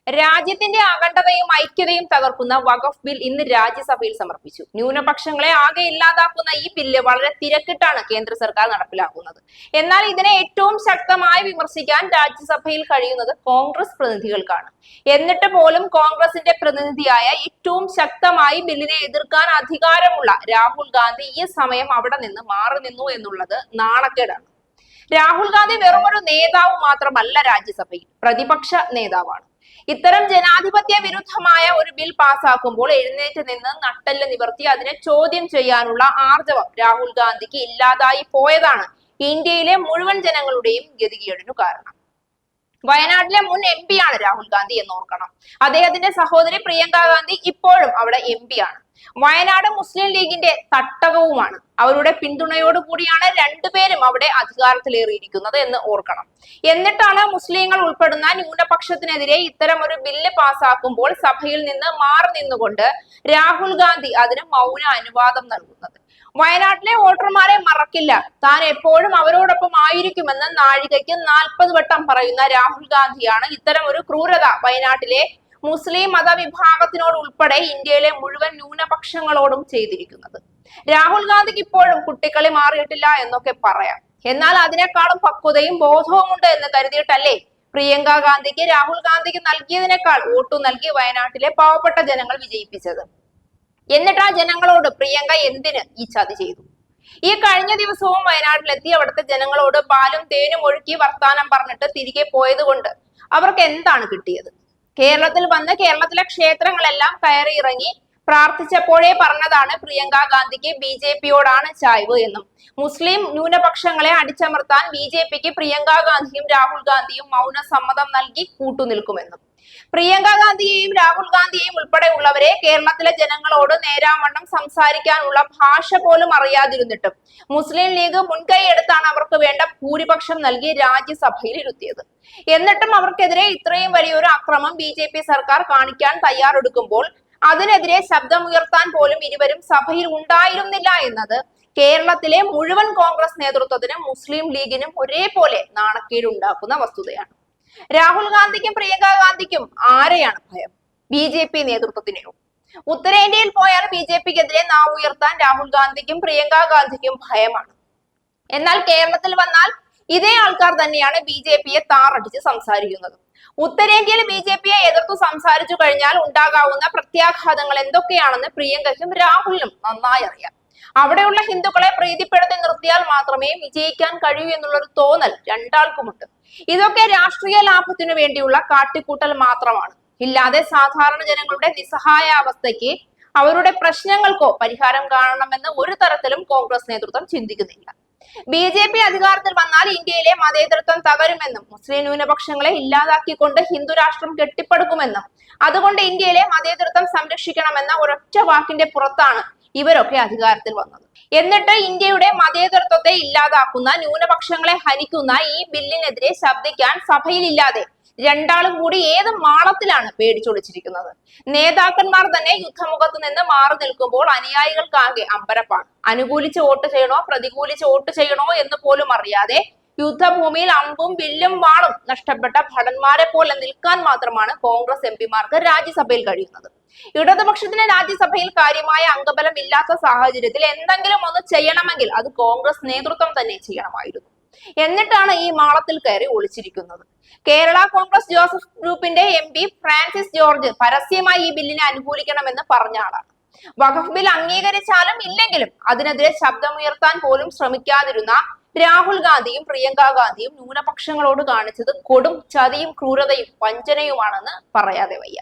രാജ്യത്തിന്റെ അഖണ്ഡതയും ഐക്യതയും തകർക്കുന്ന വഖഫ് ബിൽ ഇന്ന് രാജ്യസഭയിൽ സമർപ്പിച്ചു. ന്യൂനപക്ഷങ്ങളെ ആകെ ഇല്ലാതാക്കുന്ന ഈ ബില്ല് വളരെ തിരക്കിട്ടാണ് കേന്ദ്ര സർക്കാർ നടപ്പിലാക്കുന്നത്. എന്നാൽ ഇതിനെ ഏറ്റവും ശക്തമായി വിമർശിക്കാൻ രാജ്യസഭയിൽ കഴിയുന്നത് കോൺഗ്രസ് പ്രതിനിധികൾക്കാണ്. എന്നിട്ട് പോലും കോൺഗ്രസിന്റെ പ്രതിനിധിയായ ഏറ്റവും ശക്തമായി ബില്ലിനെ എതിർക്കാൻ അധികാരമുള്ള രാഹുൽ ഗാന്ധി ഈ സമയം അവിടെ നിന്ന് മാറി നിന്നു എന്നുള്ളത് നാണക്കേടാണ്. രാഹുൽ ഗാന്ധി വെറുമൊരു നേതാവ് മാത്രമല്ല, രാജ്യസഭയിൽ പ്രതിപക്ഷ നേതാവാണ്. ഇത്തരം ജനാധിപത്യ വിരുദ്ധമായ ഒരു ബിൽ പാസാക്കുമ്പോൾ എഴുന്നേറ്റ് നിന്ന് നട്ടെല്ല് നിവർത്തി അതിനെ ചോദ്യം ചെയ്യാനുള്ള ആർജവം രാഹുൽ ഗാന്ധിക്ക് ഇല്ലാതായി പോയതാണ് ഇന്ത്യയിലെ മുഴുവൻ ജനങ്ങളുടെയും ഗതികേടിനു കാരണം. വയനാട്ടിലെ മുൻ MP ആണ് രാഹുൽ ഗാന്ധി എന്ന് ഓർക്കണം. അദ്ദേഹത്തിന്റെ സഹോദരി പ്രിയങ്ക ഗാന്ധി ഇപ്പോഴും അവിടെ MP ആണ്. വയനാട് മുസ്ലിം ലീഗിന്റെ തട്ടകവുമാണ്. അവരുടെ പിന്തുണയോടുകൂടിയാണ് രണ്ടുപേരും അവിടെ അധികാരത്തിലേറിയിരിക്കുന്നത് എന്ന് ഓർക്കണം. എന്നിട്ടാണ് മുസ്ലിങ്ങൾ ഉൾപ്പെടുന്ന ന്യൂനപക്ഷത്തിനെതിരെ ഇത്തരം ഒരു ബില്ല് പാസാക്കുമ്പോൾ സഭയിൽ നിന്ന് മാറി നിന്നുകൊണ്ട് രാഹുൽ ഗാന്ധി അതിന് മൗന അനുവാദം നൽകുന്നത്. വയനാട്ടിലെ വോട്ടർമാരെ മറക്കില്ല, താൻ എപ്പോഴും അവരോടൊപ്പം ആയിരിക്കുമെന്ന് നാഴികയ്ക്ക് 40 വട്ടം പറയുന്ന രാഹുൽ ഗാന്ധിയാണ് ഇത്തരം ഒരു ക്രൂരത വയനാട്ടിലെ മുസ്ലിം മതവിഭാഗത്തിനോട് ഉൾപ്പെടെ ഇന്ത്യയിലെ മുഴുവൻ ന്യൂനപക്ഷങ്ങളോടും ചെയ്തിരിക്കുന്നത്. രാഹുൽ ഗാന്ധിക്ക് ഇപ്പോഴും കുട്ടിക്കളി മാറിയിട്ടില്ല എന്നൊക്കെ പറയാം. എന്നാൽ അതിനേക്കാളും പക്വതയും ബോധവും ഉണ്ട് എന്ന് കരുതിയിട്ടല്ലേ പ്രിയങ്ക ഗാന്ധിക്ക് രാഹുൽ ഗാന്ധിക്ക് നൽകിയതിനേക്കാൾ വോട്ടു നൽകി വയനാട്ടിലെ പാവപ്പെട്ട ജനങ്ങൾ വിജയിപ്പിച്ചത്. എന്നിട്ട് ആ ജനങ്ങളോട് പ്രിയങ്ക എന്തിന് ഈ ചതി ചെയ്തു? ഈ കഴിഞ്ഞ ദിവസവും വയനാട്ടിലെത്തി അവിടുത്തെ ജനങ്ങളോട് പാലും തേനും ഒഴുക്കി വർത്താനം പറഞ്ഞിട്ട് തിരികെ പോയത് കൊണ്ട് അവർക്ക് എന്താണ് കിട്ടിയത്? കേരളത്തിൽ വന്ന് കേരളത്തിലെ ക്ഷേത്രങ്ങളെല്ലാം കയറി ഇറങ്ങി പ്രാർത്ഥിച്ചപ്പോഴേ പറഞ്ഞതാണ് പ്രിയങ്ക ഗാന്ധിക്ക് BJP-യോടാണ് ചായ്വ് എന്നും. മുസ്ലിം ന്യൂനപക്ഷങ്ങളെ അടിച്ചമർത്താൻ BJP-ക്ക് പ്രിയങ്ക ഗാന്ധിയും രാഹുൽ ഗാന്ധിയും മൗന സമ്മതം നൽകി കൂട്ടുനിൽക്കുമെന്നും. പ്രിയങ്ക ഗാന്ധിയെയും രാഹുൽ ഗാന്ധിയെയും ഉൾപ്പെടെയുള്ളവരെ കേരളത്തിലെ ജനങ്ങളോട് നേരാവണ്ണം സംസാരിക്കാനുള്ള ഭാഷ പോലും അറിയാതിരുന്നിട്ടും മുസ്ലിം ലീഗ് മുൻകൈ എടുത്താണ് അവർക്ക് വേണ്ട ഭൂരിപക്ഷം നൽകി രാജ്യസഭയിൽ ഇരുത്തിയത്. എന്നിട്ടും അവർക്കെതിരെ ഇത്രയും വലിയൊരു അക്രമം BJP സർക്കാർ കാണിക്കാൻ തയ്യാറെടുക്കുമ്പോൾ അതിനെതിരെ ശബ്ദമുയർത്താൻ പോലും ഇരുവരും സഭയിൽ ഉണ്ടായിരുന്നില്ല എന്നത് കേരളത്തിലെ മുഴുവൻ കോൺഗ്രസ് നേതൃത്വത്തിനും മുസ്ലിം ലീഗിനും ഒരേപോലെ നാണക്കേടുണ്ടാക്കുന്ന വസ്തുതയാണ്. രാഹുൽ ഗാന്ധിക്കും പ്രിയങ്ക ഗാന്ധിക്കും ആരെയാണ് ഭയം? BJP നേതൃത്വത്തിനെയോ? ഉത്തരേന്ത്യയിൽ പോയാൽ BJP-ക്കെതിരെ നാവ് ഉയർത്താൻ രാഹുൽ ഗാന്ധിക്കും പ്രിയങ്ക ഗാന്ധിക്കും ഭയമാണ്. എന്നാൽ കേരളത്തിൽ വന്നാൽ ഇതേ ആൾക്കാർ തന്നെയാണ് BJP-യെ താറടിച്ച് സംസാരിക്കുന്നത്. ഉത്തരേന്ത്യയിൽ BJP-യെ എതിർത്തു സംസാരിച്ചു കഴിഞ്ഞാൽ ഉണ്ടാകാവുന്ന പ്രത്യാഘാതങ്ങൾ എന്തൊക്കെയാണെന്ന് പ്രിയങ്കയ്ക്കും രാഹുലിനും നന്നായി അറിയാം. അവിടെയുള്ള ഹിന്ദുക്കളെ പ്രീതിപ്പെടുത്തി നിർത്തിയാൽ മാത്രമേ വിജയിക്കാൻ കഴിയൂ എന്നുള്ളൊരു തോന്നൽ രണ്ടാൾക്കുമുണ്ട്. ഇതൊക്കെ രാഷ്ട്രീയ ലാഭത്തിനു വേണ്ടിയുള്ള കാട്ടിക്കൂട്ടൽ മാത്രമാണ്. ഇല്ലാതെ സാധാരണ ജനങ്ങളുടെ നിസ്സഹായ അവസ്ഥയ്ക്ക് അവരുടെ പ്രശ്നങ്ങൾക്കോ പരിഹാരം കാണണമെന്ന് ഒരു തരത്തിലും കോൺഗ്രസ് നേതൃത്വം ചിന്തിക്കുന്നില്ല. BJP അധികാരത്തിൽ വന്നാൽ ഇന്ത്യയിലെ മതേതരത്വം തകരുമെന്നും മുസ്ലിം ന്യൂനപക്ഷങ്ങളെ ഇല്ലാതാക്കിക്കൊണ്ട് ഹിന്ദു രാഷ്ട്രം കെട്ടിപ്പടുക്കുമെന്നും അതുകൊണ്ട് ഇന്ത്യയിലെ മതേതരത്വം സംരക്ഷിക്കണമെന്ന ഒരൊറ്റ വാക്കിന്റെ പുറത്താണ് ഇവരൊക്കെ അധികാരത്തിൽ വന്നത്. എന്നിട്ട് ഇന്ത്യയുടെ മതേതരത്വത്തെ ഇല്ലാതാക്കുന്ന ന്യൂനപക്ഷങ്ങളെ ഹനിക്കുന്ന ഈ ബില്ലിനെതിരെ ശബ്ദിക്കാൻ സഭയിലില്ലാതെ രണ്ടാളും കൂടി ഏത് മാളത്തിലാണ് പേടിച്ചൊളിച്ചിരിക്കുന്നത്? നേതാക്കന്മാർ തന്നെ യുദ്ധമുഖത്ത് നിന്ന് മാറി നിൽക്കുമ്പോൾ അനുയായികൾക്കാകെ അമ്പരപ്പാണ്. അനുകൂലിച്ച് വോട്ട് ചെയ്യണോ പ്രതികൂലിച്ച് വോട്ട് ചെയ്യണോ എന്ന് പോലും അറിയാതെ യുദ്ധഭൂമിയിൽ അമ്പും വില്ലും വാളും നഷ്ടപ്പെട്ട ഭടന്മാരെ പോലെ നിൽക്കാൻ മാത്രമാണ് കോൺഗ്രസ് MP-മാർക്ക് രാജ്യസഭയിൽ കഴിയുന്നത്. ഇടതുപക്ഷത്തിന് രാജ്യസഭയിൽ കാര്യമായ അംഗബലം ഇല്ലാത്ത സാഹചര്യത്തിൽ എന്തെങ്കിലും ഒന്ന് ചെയ്യണമെങ്കിൽ അത് കോൺഗ്രസ് നേതൃത്വം തന്നെ ചെയ്യണമായിരുന്നു. എന്നിട്ടാണ് ഈ മാളത്തിൽ കയറി ഒളിച്ചിരിക്കുന്നത്. കേരള കോൺഗ്രസ് ജോസഫ് ഗ്രൂപ്പിന്റെ MP ഫ്രാൻസിസ് ജോർജ് പരസ്യമായി ഈ ബില്ലിനെ അനുകൂലിക്കണമെന്ന് പറഞ്ഞ ആളാണ്. വഖഫ് ബിൽ അംഗീകരിച്ചാലും ഇല്ലെങ്കിലും അതിനെതിരെ ശബ്ദമുയർത്താൻ പോലും ശ്രമിക്കാതിരുന്ന രാഹുൽ ഗാന്ധിയും പ്രിയങ്ക ഗാന്ധിയും ന്യൂനപക്ഷങ്ങളോട് കാണിച്ചത് കൊടും ചതിയും ക്രൂരതയും വഞ്ചനയുമാണെന്ന് പറയാതെ വയ്യ.